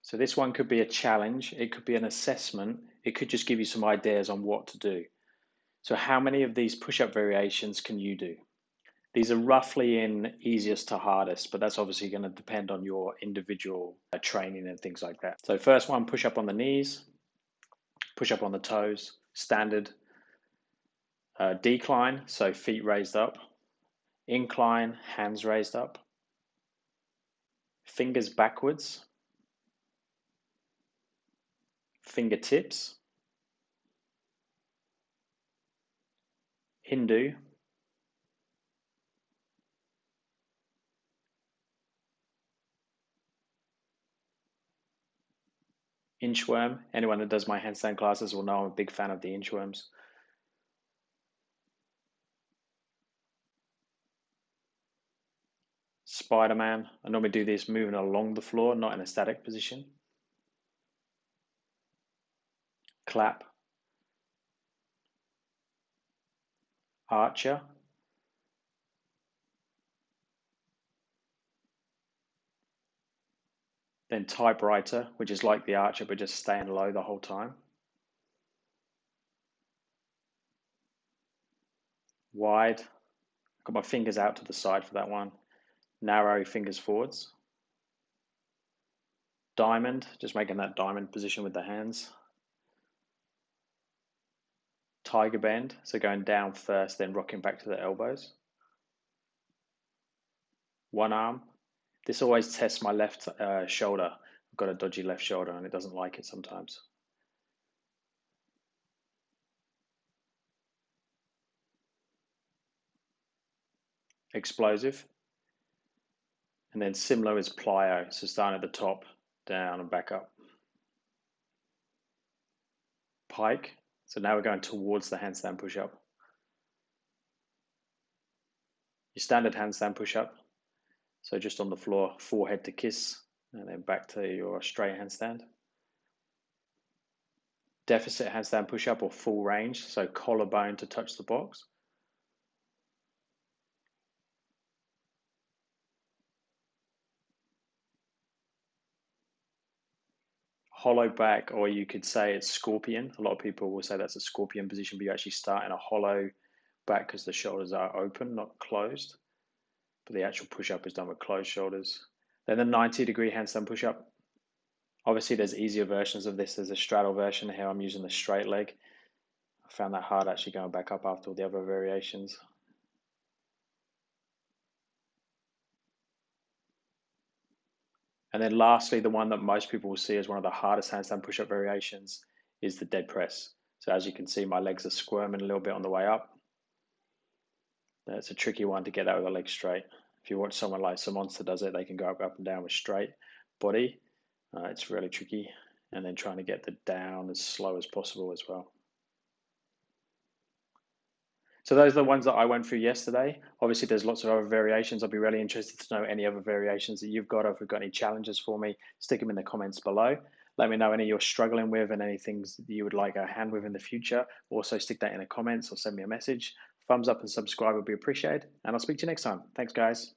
So this one could be a challenge, it could be an assessment, it could just give you some ideas on what to do. So how many of these push-up variations can you do? These are roughly in easiest to hardest, but that's obviously going to depend on your individual training and things like that. So first one, push up on the knees, push up on the toes, standard. Decline, so feet raised up. Incline, hands raised up. Fingers backwards. Fingertips. Hindu. Inchworm. Anyone that does my handstand classes will know I'm a big fan of the inchworms. Spiderman. I normally do this moving along the floor, not in a static position. Clap. Archer. Then Typewriter, which is like the Archer but just staying low the whole time. Wide. Got my fingers out to the side for that one. Narrow, fingers forwards. Diamond, just making that diamond position with the hands. Tigerbend, so going down first, then rocking back to the elbows. One arm. This always tests my left shoulder. I've got a dodgy left shoulder and it doesn't like it sometimes. Explosive. And then similar is Plyo, so starting at the top, down and back up. Pike, so now we're going towards the handstand push-up. Your standard handstand push-up, so just on the floor, forehead to kiss, and then back to your straight handstand. Deficit handstand push-up or full range, so collarbone to touch the box. Hollow back, or you could say it's scorpion. A lot of people will say that's a scorpion position, but you actually start in a hollow back because the shoulders are open, not closed. But the actual push-up is done with closed shoulders. Then the 90-degree handstand push-up. Obviously, there's easier versions of this. There's a straddle version here. I'm using the straight leg. I found that hard actually going back up after all the other variations. And then lastly, the one that most people will see as one of the hardest handstand push-up variations is the dead press. So as you can see, my legs are squirming a little bit on the way up. That's a tricky one to get out with the legs straight. If you watch someone like Monster does it, they can go up and down with straight body. It's really tricky. And then trying to get the down as slow as possible as well. So those are the ones that I went through yesterday. Obviously, there's lots of other variations. I'll be really interested to know any other variations that you've got, or if you've got any challenges for me, stick them in the comments below. Let me know any you're struggling with and any things that you would like a hand with in the future. Also, stick that in the comments or send me a message. Thumbs up and subscribe would be appreciated. And I'll speak to you next time. Thanks, guys.